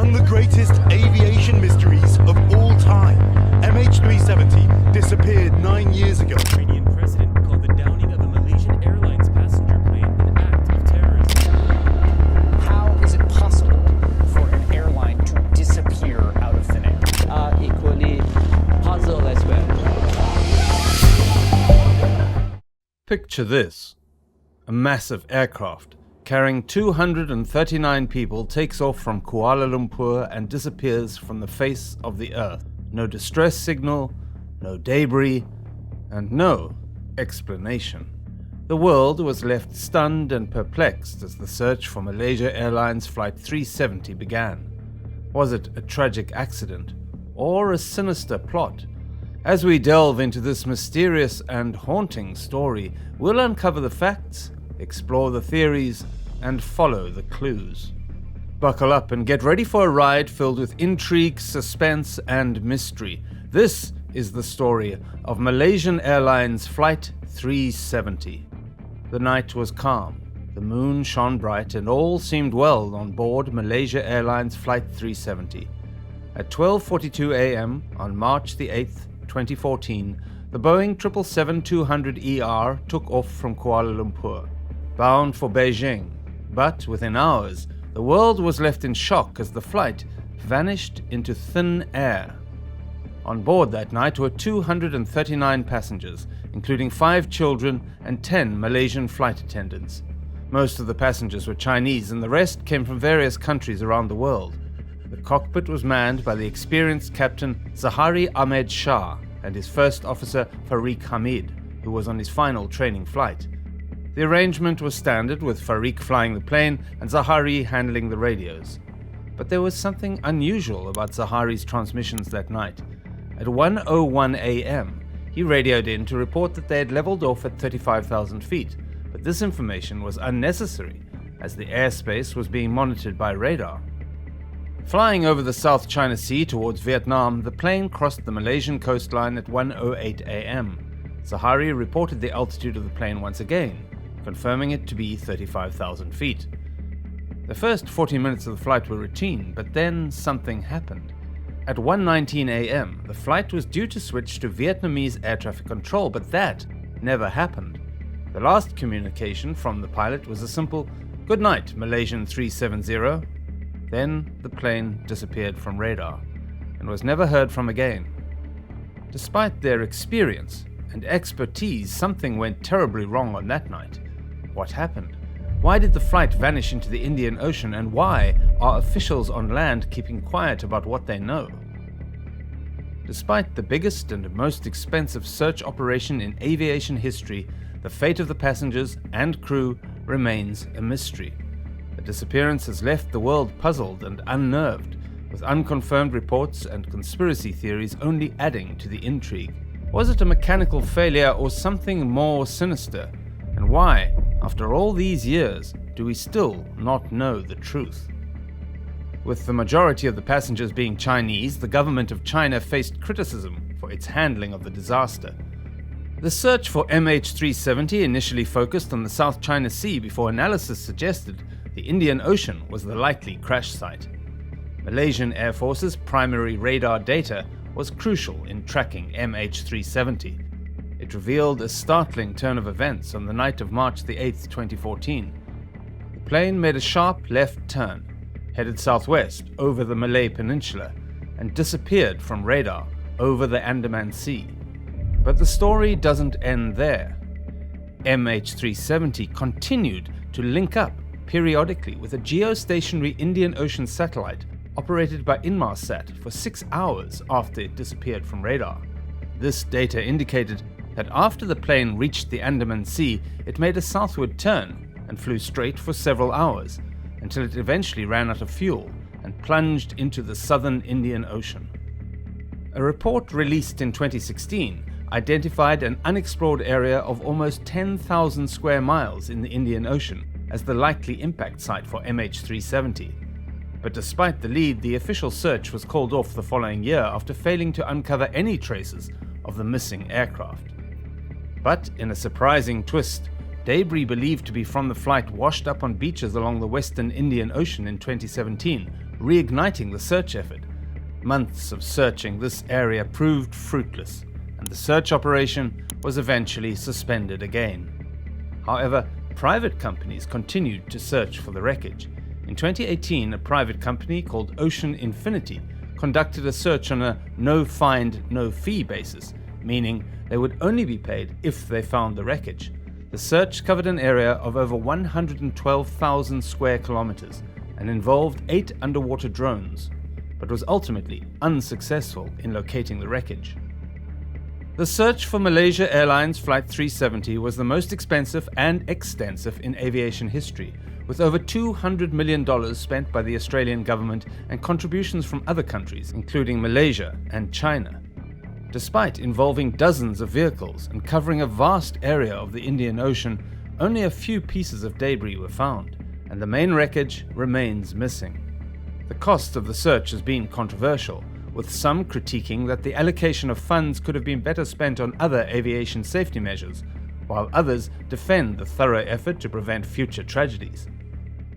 Among the greatest aviation mysteries of all time, MH370 disappeared 9 years ago. The Iranian president called the downing of a Malaysian Airlines passenger plane an act of terrorism. How is it possible for an airline to disappear out of thin air? Are equally puzzled as well. Picture this. A massive aircraft carrying 239 people takes off from Kuala Lumpur and disappears from the face of the earth. No distress signal, no debris, and no explanation. The world was left stunned and perplexed as the search for Malaysia Airlines Flight 370 began. Was it a tragic accident or a sinister plot? As we delve into this mysterious and haunting story, we'll uncover the facts, explore the theories, and follow the clues. Buckle up and get ready for a ride filled with intrigue, suspense, and mystery. This is the story of Malaysian Airlines Flight 370. The night was calm, the moon shone bright, and all seemed well on board Malaysia Airlines Flight 370. At 12:42 a.m. on March the 8th, 2014, the Boeing 777-200ER took off from Kuala Lumpur, bound for Beijing. But within hours, the world was left in shock as the flight vanished into thin air. On board that night were 239 passengers, including 5 children and 10 Malaysian flight attendants. Most of the passengers were Chinese and the rest came from various countries around the world. The cockpit was manned by the experienced captain Zahari Ahmed Shah and his first officer Farik Hamid, who was on his final training flight. The arrangement was standard, with Farik flying the plane and Zahari handling the radios. But there was something unusual about Zahari's transmissions that night. At 1:01 a.m., he radioed in to report that they had leveled off at 35,000 feet, but this information was unnecessary as the airspace was being monitored by radar. Flying over the South China Sea towards Vietnam, the plane crossed the Malaysian coastline at 1:08 a.m. Zahari reported the altitude of the plane once again, confirming it to be 35,000 feet. The first 40 minutes of the flight were routine, but then something happened. At 1:19 a.m., the flight was due to switch to Vietnamese air traffic control, but that never happened. The last communication from the pilot was a simple, "Good night, Malaysian 370. Then the plane disappeared from radar and was never heard from again. Despite their experience and expertise, something went terribly wrong on that night. What happened? Why did the flight vanish into the Indian Ocean, and why are officials on land keeping quiet about what they know? Despite the biggest and most expensive search operation in aviation history, the fate of the passengers and crew remains a mystery. The disappearance has left the world puzzled and unnerved, with unconfirmed reports and conspiracy theories only adding to the intrigue. Was it a mechanical failure or something more sinister? And why, after all these years, do we still not know the truth? With the majority of the passengers being Chinese, the government of China faced criticism for its handling of the disaster. The search for MH370 initially focused on the South China Sea before analysis suggested the Indian Ocean was the likely crash site. Malaysian Air Force's primary radar data was crucial in tracking MH370. It revealed a startling turn of events on the night of March the 8th, 2014. The plane made a sharp left turn, headed southwest over the Malay Peninsula, and disappeared from radar over the Andaman Sea. But the story doesn't end there. MH370 continued to link up periodically with a geostationary Indian Ocean satellite operated by Inmarsat for 6 hours after it disappeared from radar. This data indicated that after the plane reached the Andaman Sea, it made a southward turn and flew straight for several hours until it eventually ran out of fuel and plunged into the southern Indian Ocean. A report released in 2016 identified an unexplored area of almost 10,000 square miles in the Indian Ocean as the likely impact site for MH370. But despite the lead, the official search was called off the following year after failing to uncover any traces of the missing aircraft. But in a surprising twist, debris believed to be from the flight washed up on beaches along the western Indian Ocean in 2017, reigniting the search effort. Months of searching this area proved fruitless, and the search operation was eventually suspended again. However, private companies continued to search for the wreckage. In 2018, a private company called Ocean Infinity conducted a search on a no-find, no-fee basis, meaning they would only be paid if they found the wreckage. The search covered an area of over 112,000 square kilometers and involved 8 underwater drones, but was ultimately unsuccessful in locating the wreckage. The search for Malaysia Airlines Flight 370 was the most expensive and extensive in aviation history, with over $200 million spent by the Australian government and contributions from other countries, including Malaysia and China. Despite involving dozens of vehicles and covering a vast area of the Indian Ocean, only a few pieces of debris were found, and the main wreckage remains missing. The cost of the search has been controversial, with some critiquing that the allocation of funds could have been better spent on other aviation safety measures, while others defend the thorough effort to prevent future tragedies.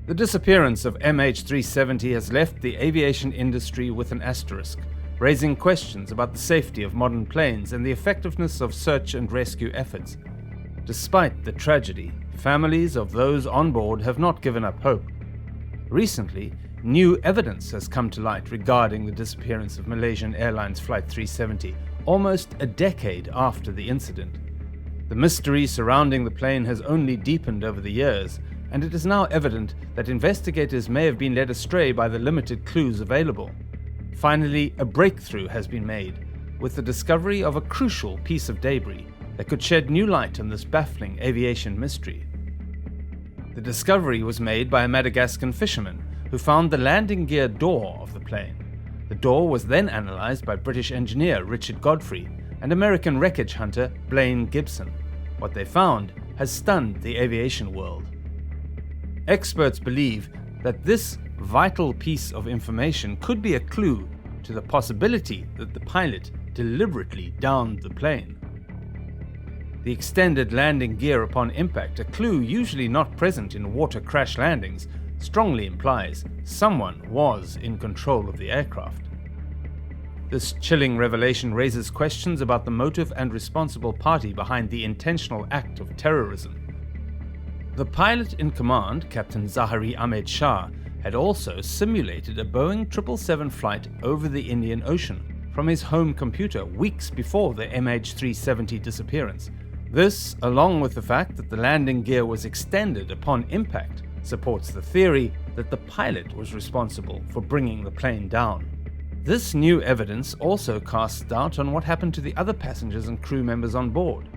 The disappearance of MH370 has left the aviation industry with an asterisk, raising questions about the safety of modern planes and the effectiveness of search and rescue efforts. Despite the tragedy, families of those on board have not given up hope. Recently, new evidence has come to light regarding the disappearance of Malaysian Airlines Flight 370, almost a decade after the incident. The mystery surrounding the plane has only deepened over the years, and it is now evident that investigators may have been led astray by the limited clues available. Finally, a breakthrough has been made, with the discovery of a crucial piece of debris that could shed new light on this baffling aviation mystery. The discovery was made by a Madagascan fisherman who found the landing gear door of the plane. The door was then analysed by British engineer Richard Godfrey and American wreckage hunter Blaine Gibson. What they found has stunned the aviation world. Experts believe that this vital piece of information could be a clue to the possibility that the pilot deliberately downed the plane. The extended landing gear upon impact, a clue usually not present in water crash landings, strongly implies someone was in control of the aircraft. This chilling revelation raises questions about the motive and responsible party behind the intentional act of terrorism. The pilot in command, Captain Zahari Ahmed Shah, had also simulated a Boeing 777 flight over the Indian Ocean from his home computer weeks before the MH370 disappearance. This, along with the fact that the landing gear was extended upon impact, supports the theory that the pilot was responsible for bringing the plane down. This new evidence also casts doubt on what happened to the other passengers and crew members on board.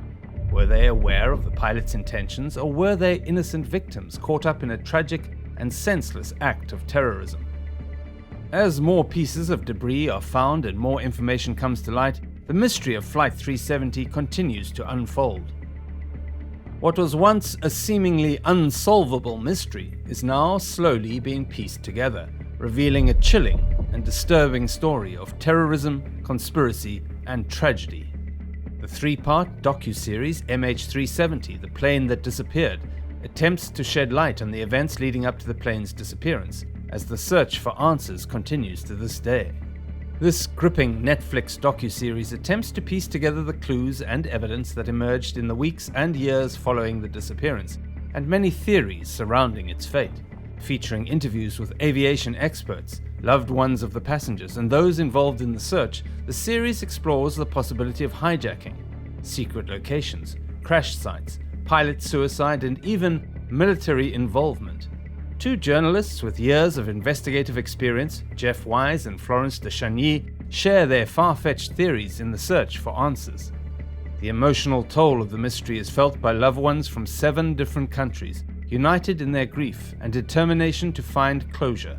Were they aware of the pilot's intentions, or were they innocent victims caught up in a tragic and senseless act of terrorism? As more pieces of debris are found and more information comes to light, the mystery of Flight 370 continues to unfold. What was once a seemingly unsolvable mystery is now slowly being pieced together, revealing a chilling and disturbing story of terrorism, conspiracy, and tragedy. The 3-part docuseries MH370, The Plane That Disappeared, attempts to shed light on the events leading up to the plane's disappearance, as the search for answers continues to this day. This gripping Netflix docuseries attempts to piece together the clues and evidence that emerged in the weeks and years following the disappearance, and many theories surrounding its fate. Featuring interviews with aviation experts, loved ones of the passengers, and those involved in the search, the series explores the possibility of hijacking, secret locations, crash sites, pilot suicide, and even military involvement. Two journalists with years of investigative experience, Jeff Wise and Florence de Chagny, share their far-fetched theories in the search for answers. The emotional toll of the mystery is felt by loved ones from 7 different countries, united in their grief and determination to find closure.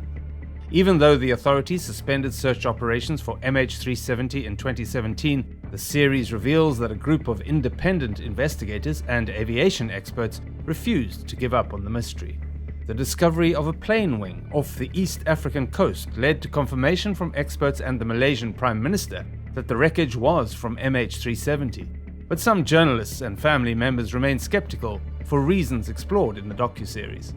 Even though the authorities suspended search operations for MH370 in 2017, the series reveals that a group of independent investigators and aviation experts refused to give up on the mystery. The discovery of a plane wing off the East African coast led to confirmation from experts and the Malaysian Prime Minister that the wreckage was from MH370. But some journalists and family members remain skeptical for reasons explored in the docuseries.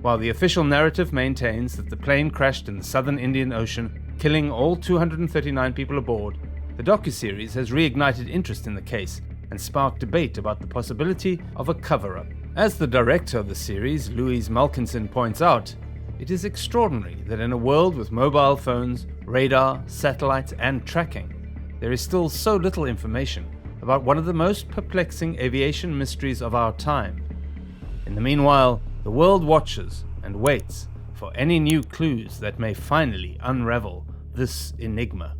While the official narrative maintains that the plane crashed in the southern Indian Ocean, killing all 239 people aboard, the docuseries has reignited interest in the case and sparked debate about the possibility of a cover-up. As the director of the series, Louise Malkinson, points out, it is extraordinary that in a world with mobile phones, radar, satellites, and tracking, there is still so little information about one of the most perplexing aviation mysteries of our time. In the meanwhile, the world watches and waits for any new clues that may finally unravel this enigma.